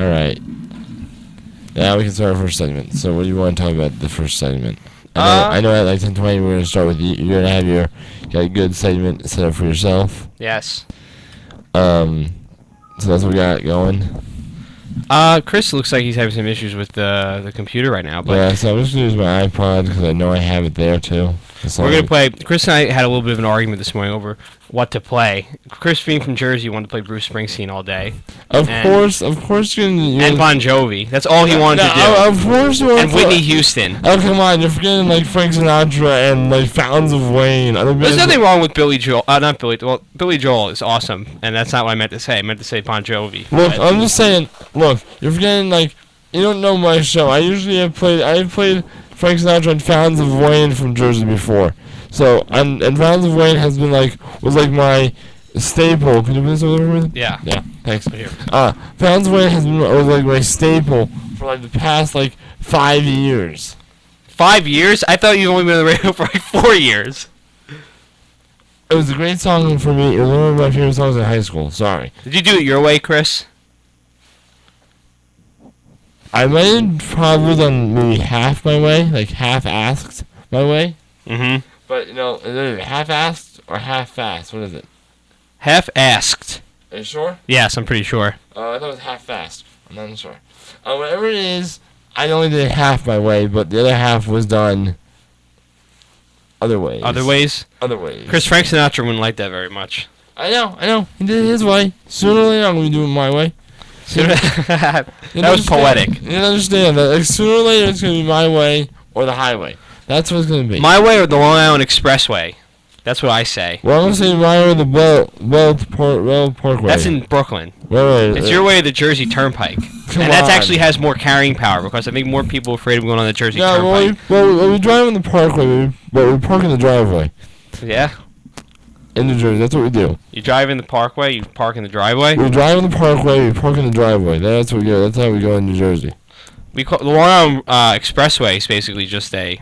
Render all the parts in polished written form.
All right. Now we can start our first segment. So what do you want to talk about the first segment? I know at like 10:20 we're gonna start with you. You're gonna have you got a good segment set up for yourself. Yes. So that's what we got going. Chris looks like he's having some issues with the computer right now. But Yeah, so I'm just gonna use my iPod because I know I have it there too. we're gonna play. Chris and I had a little bit of an argument this morning over what to play. Chris, being from Jersey, wanted to play Bruce Springsteen all day. Of course, you're and Bon Jovi. That's all he wanted to do. Of course, you and Whitney Houston. Oh come on, you're forgetting like Frank Sinatra and like Fountains of Wayne. There's nothing wrong with Billy Joel. Not Billy. Well, Billy Joel is awesome, and that's not what I meant to say. I meant to say Bon Jovi. Look, I'm just saying. Look, you're forgetting like you don't know my show. I have played Frank Sinatra and Fountains of Wayne from Jersey before. So and Fountains of Wayne was like my staple. Can you put this over for me? Yeah. Yeah. Thanks. Here. Fountains of Wayne was like my staple for like the past like 5 years. 5 years? I thought you only been on the radio for like 4 years. It was a great song for me. It was one of my favorite songs in high school. Sorry. Did you do it your way, Chris? I might have probably done maybe half my way, like half-asked my way. Mm-hmm. But, is it half-asked or half-fast? What is it? Half-asked. Are you sure? Yes, I'm pretty sure. I thought it was half-fast. I'm not sure. Whatever it is, I only did half my way, but the other half was done other ways. Other ways? Other ways. Frank Sinatra wouldn't like that very much. I know. He did it his way. Sooner or later, I'm going to do it my way. That was poetic. You understand that like, sooner or later, it's going to be my way or the highway. That's what it's going to be. My way or the Long Island Expressway. That's what I say. Well, I'm going to say my way or the Bell Parkway. That's in Brooklyn. Wait. It's your way or the Jersey Turnpike. Come and that on. actually has more carrying power because I think more people are afraid of going on the Jersey Turnpike. We drive in the parkway, but we park in the driveway. Yeah? In New Jersey, that's what we do. You drive in the parkway, you park in the driveway? We drive in the parkway, we park in the driveway. That's what we go. That's how we go in New Jersey. The Long Island Expressway is basically just a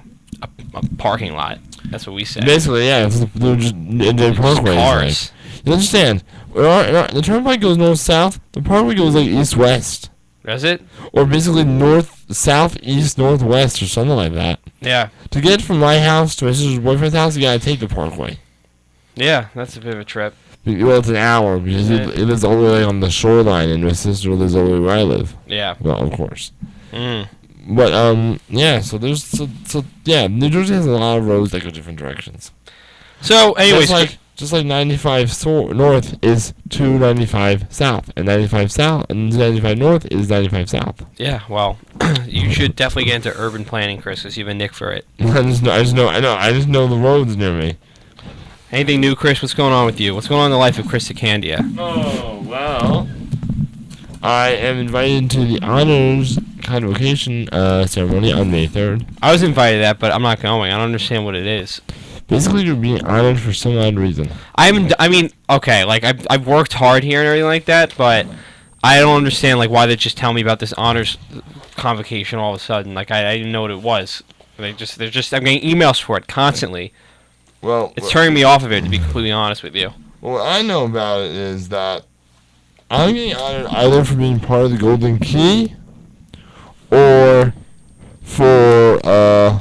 parking lot. That's what we say. Basically, yeah. It's just a parkway. Cars. Like. You understand? The turnpike goes north-south. The parkway goes like east-west. Does it? Or basically north-south, east-northwest, or something like that. Yeah. To get from my house to my sister's boyfriend's house, you gotta take the parkway. Yeah, that's a bit of a trip. Well, it's an hour because it lives all the way on the shoreline, and my sister lives all the way where I live. Yeah. Well, of course. Mm. But yeah. So New Jersey has a lot of roads that go different directions. So, anyways, just like 95 north is 295 south, and 95 south and 95 north is 95 south. Yeah, well, you should definitely get into urban planning, Chris, because you have a nick for it. I just know the roads near me. Anything new, Chris? What's going on with you? What's going on in the life of Chris Sacandia? Oh, well, I am invited to the honors convocation ceremony on May 3rd. I was invited to that, but I'm not going. I don't understand what it is. Basically, you're being honored for some odd reason. Okay, like, I've worked hard here and everything like that, but I don't understand, like, why they just tell me about this honors convocation all of a sudden. Like, I didn't know what it was. I'm getting emails for it constantly. Well, it's turning me off of it, to be completely honest with you. Well, what I know about it is that I'm getting honored either for being part of the Golden Key or for I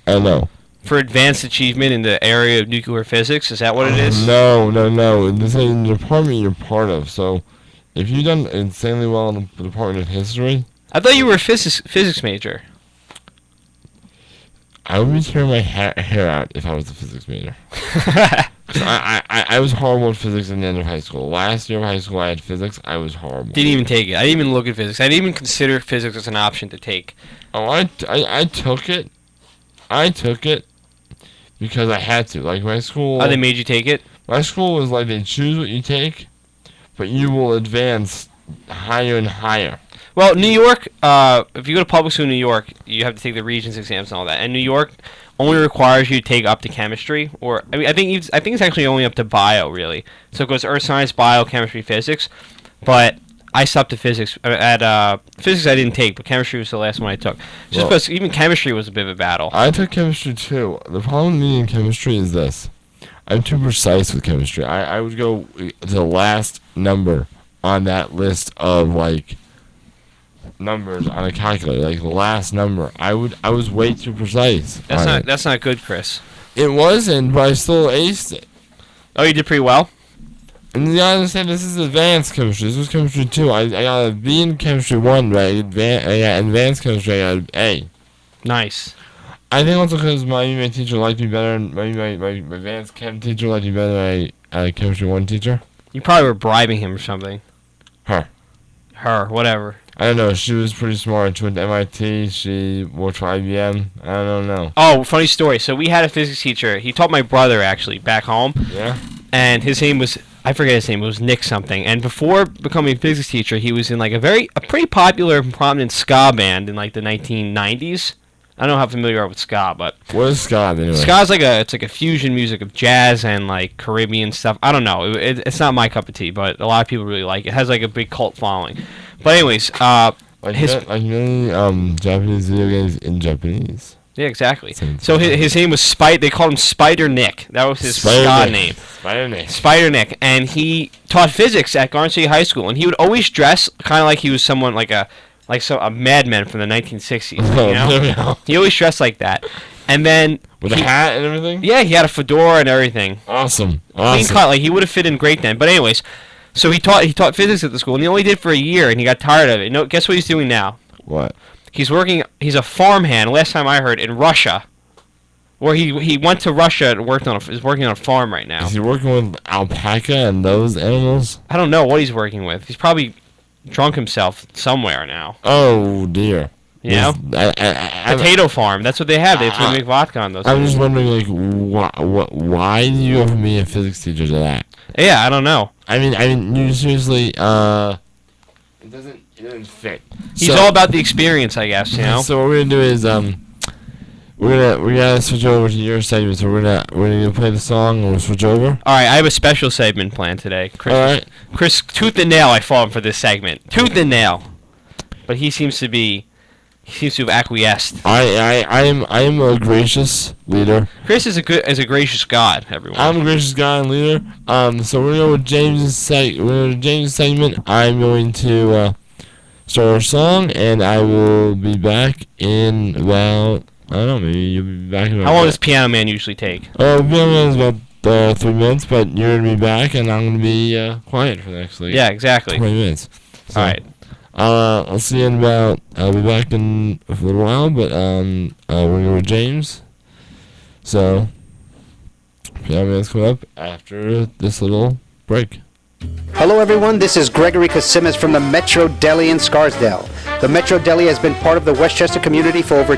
don't know. For advanced achievement in the area of nuclear physics, is that what it is? No. This is the department you're part of. So, if you've done insanely well in the Department of History... I thought you were a physics major. I would be tearing my hair out if I was a physics major. I was horrible at physics in the end of high school. Last year of high school, I had physics. I was horrible. Didn't even take it. I didn't even look at physics. I didn't even consider physics as an option to take. Oh, I took it. I took it because I had to. Like, my school... Oh, they made you take it? My school was like, they choose what you take, but you will advance higher and higher. Well, New York, if you go to public school in New York, you have to take the Regents exams and all that. And New York only requires you to take up to chemistry, or I think it's actually only up to bio, really. So it goes earth science, bio, chemistry, physics. But I stopped to physics. Physics I didn't take, but chemistry was the last one I took. Just because even chemistry was a bit of a battle. I took chemistry too. The problem with me in chemistry is this: I'm too precise with chemistry. I would go to the last number on that list of like numbers on a calculator, like the last number. I was way too precise. That's not good, Chris. It wasn't, but I still aced it. Oh, you did pretty well. And you gotta understand, this is advanced chemistry. This was chemistry 2. I got a B in chemistry 1, but I got advanced chemistry. I got an A. Nice. I think also because my teacher liked me better, and my advanced chem teacher liked me better than my chemistry 1 teacher. You probably were bribing him or something. Her, whatever. I don't know. She was pretty smart. She went to MIT. She worked for IBM. I don't know. Oh, funny story. So we had a physics teacher. He taught my brother, actually, back home. Yeah? And his name was, I forget his name, it was Nick something. And before becoming a physics teacher, he was in like a pretty popular and prominent ska band in like the 1990s. I don't know how familiar you are with ska, but What is ska, anyway? ska's it's like a fusion music of jazz and like Caribbean stuff. I don't know. It's not my cup of tea, but a lot of people really like it. It has like a big cult following. But anyways, Like many Japanese video games in Japanese. yeah, exactly. So his name was They called him Spider Nick. That was his ska name. Spider Nick, and he taught physics at Garden City High School, and he would always dress kind of like he was someone like a madman from the 1960s. You know? He always dressed like that, and then with a hat and everything. Yeah, he had a fedora and everything. Awesome. Clean cut, like he would have fit in great then. But anyways, so he taught physics at the school, and he only did for a year, and he got tired of it. No, guess what he's doing now? What? He's a farmhand, last time I heard, in Russia. Where he went to Russia and is working on a farm right now. Is he working with alpaca and those animals? I don't know what he's working with. He's probably drunk himself somewhere now. Oh, dear. You know? Potato farm. That's what they have. They make vodka on those. I'm just wondering, like, why do you offer me a physics teacher to that? Yeah, I don't know. I mean, you seriously, it doesn't fit. He's all about the experience, I guess, you know? So what we're gonna do is, we're gonna switch over to your segment. So we're gonna play the song and we'll switch over. All right, I have a special segment planned today. Chris, all right. Chris, tooth and nail, I fought him for this segment. Tooth and nail. But he seems to have acquiesced. I am a gracious leader. Chris is a gracious God, everyone. I'm a gracious God and leader. So we're gonna go with James' segment. I'm going to start our song, and I will be back in about, I don't know, maybe you'll be back in about... How long does Piano Man usually take? Piano Man is about 3 minutes, but you're going to be back, and I'm going to be quiet for the next, yeah, exactly. 20 minutes. So, all right. I'll see you in about... I'll be back in a little while, but we're going to go with James. So, Piano Man's coming up after this little break. Hello everyone, this is Gregory Kasimis from the Metro Deli in Scarsdale. The Metro Deli has been part of the Westchester community for over